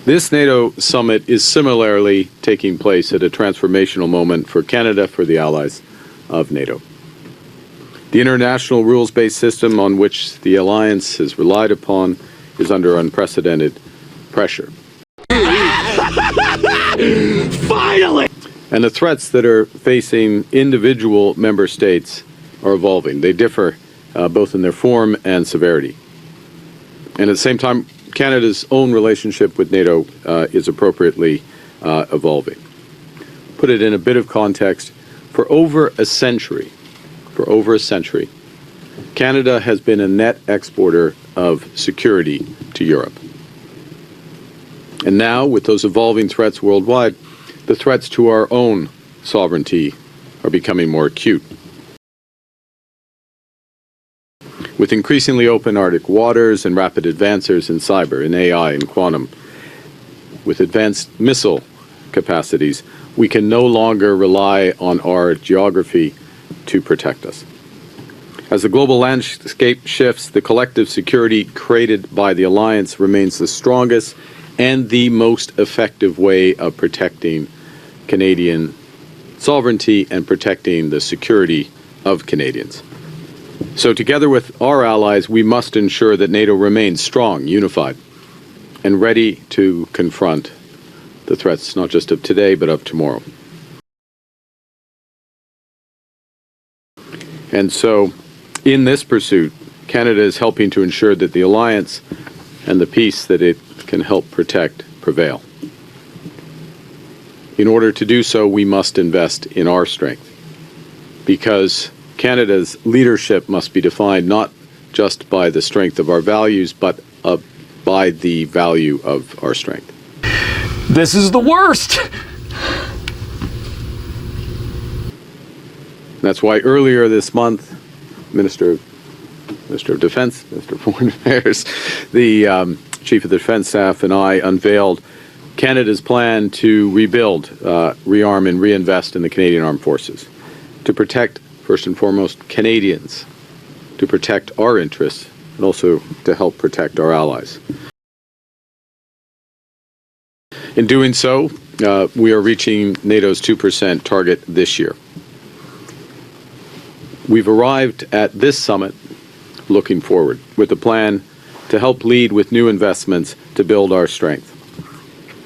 This NATO summit is similarly taking place at a transformational moment for Canada, for the allies of NATO. The international rules-based system on which the alliance has relied upon is under unprecedented pressure. Finally! And the threats that are facing individual member states are evolving. They differ both in their form and severity. And at the same time, Canada's own relationship with NATO is appropriately evolving. Put it in a bit of context, for over a century, Canada has been a net exporter of security to Europe. And now, with those evolving threats worldwide, the threats to our own sovereignty are becoming more acute. With increasingly open Arctic waters and rapid advances in cyber, in AI, and quantum, with advanced missile capacities, we can no longer rely on our geography to protect us. As the global landscape shifts, the collective security created by the alliance remains the strongest and the most effective way of protecting Canadian sovereignty and protecting the security of Canadians. So together with our allies, we must ensure that NATO remains strong, unified, and ready to confront the threats not just of today, but of tomorrow. And so, in this pursuit, Canada is helping to ensure that the alliance and the peace that it can help protect prevail. In order to do so, we must invest in our strength, because Canada's leadership must be defined not just by the strength of our values, but by the value of our strength. This is the worst! That's why earlier this month, Minister of Defense, Minister of Foreign Affairs, the Chief of the Defense Staff, and I unveiled Canada's plan to rebuild, rearm, and reinvest in the Canadian Armed Forces to protect, first and foremost, Canadians, to protect our interests, and also to help protect our allies. In doing so, we are reaching NATO's 2% target this year. We've arrived at this summit looking forward with a plan to help lead with new investments to build our strength.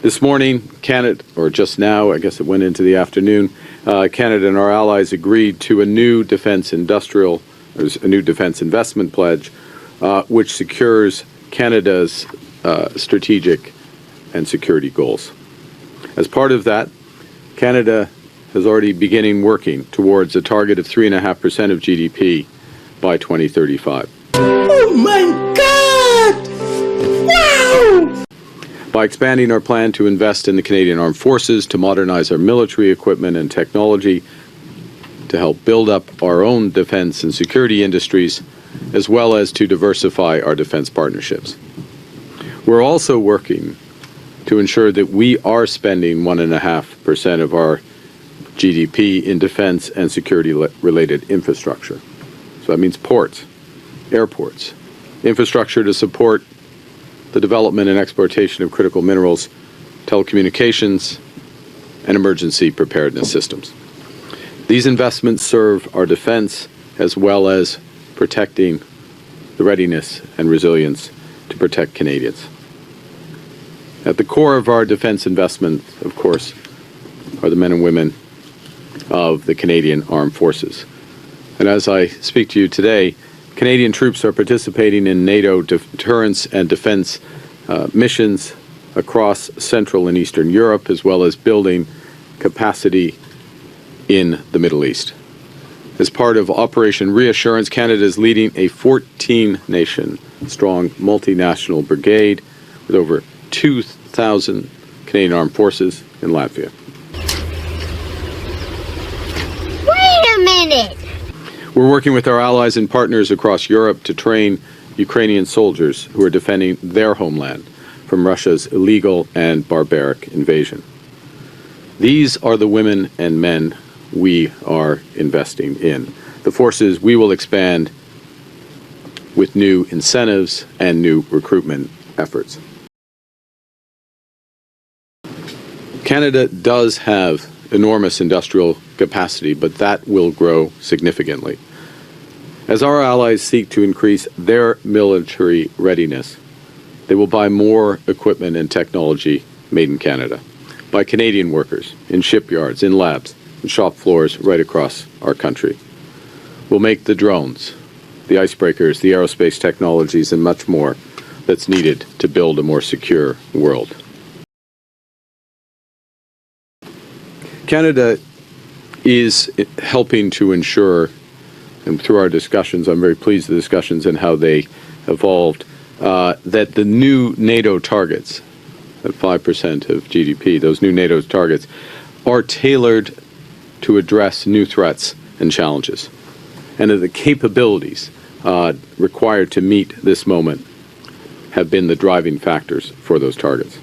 This morning, Canada, or just now, I guess it went into the afternoon, Canada and our allies agreed to a new defense investment pledge, which secures Canada's strategic and security goals. As part of that, Canada has already beginning working towards a target of 3.5% of GDP by 2035. Oh my God! Wow! By expanding our plan to invest in the Canadian Armed Forces, to modernize our military equipment and technology, to help build up our own defense and security industries, as well as to diversify our defense partnerships. We're also working to ensure that we are spending 1.5% of our GDP in defense and security-related infrastructure. So that means ports, airports, infrastructure to support the development and exportation of critical minerals, telecommunications, and emergency preparedness systems. These investments serve our defense as well as protecting the readiness and resilience to protect Canadians. At the core of our defense investment, of course, are the men and women of the Canadian Armed Forces. And as I speak to you today, Canadian troops are participating in NATO deterrence and defense missions across Central and Eastern Europe, as well as building capacity in the Middle East. As part of Operation Reassurance, Canada is leading a 14-nation strong multinational brigade with over 2,000 Canadian Armed Forces in Latvia. Wait a minute! We're working with our allies and partners across Europe to train Ukrainian soldiers who are defending their homeland from Russia's illegal and barbaric invasion. These are the women and men we are investing in. The forces we will expand with new incentives and new recruitment efforts. Canada does have enormous industrial capacity, but that will grow significantly. As our allies seek to increase their military readiness, they will buy more equipment and technology made in Canada by Canadian workers in shipyards, in labs, and shop floors right across our country. We'll make the drones, the icebreakers, the aerospace technologies, and much more that's needed to build a more secure world. Canada is helping to ensure, and through our discussions, I'm very pleased with the discussions and how they evolved, that the new NATO targets, at 5% of GDP, those new NATO targets, are tailored to address new threats and challenges, and that the capabilities required to meet this moment have been the driving factors for those targets.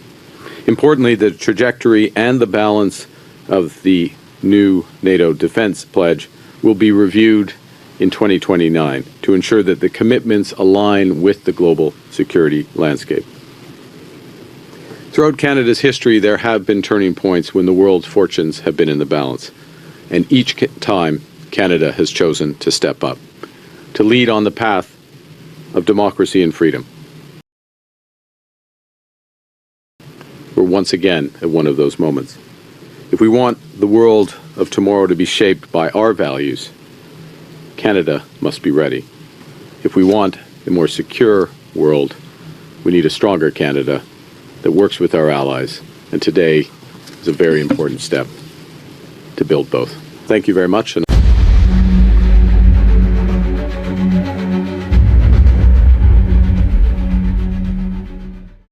Importantly, the trajectory and the balance of the new NATO defense pledge will be reviewed in 2029 to ensure that the commitments align with the global security landscape. Throughout Canada's history, there have been turning points when the world's fortunes have been in the balance, and each time Canada has chosen to step up, to lead on the path of democracy and freedom. We're once again at one of those moments. If we want the world of tomorrow to be shaped by our values, Canada must be ready. If we want a more secure world, we need a stronger Canada that works with our allies, and today is a very important step to build both. Thank you very much.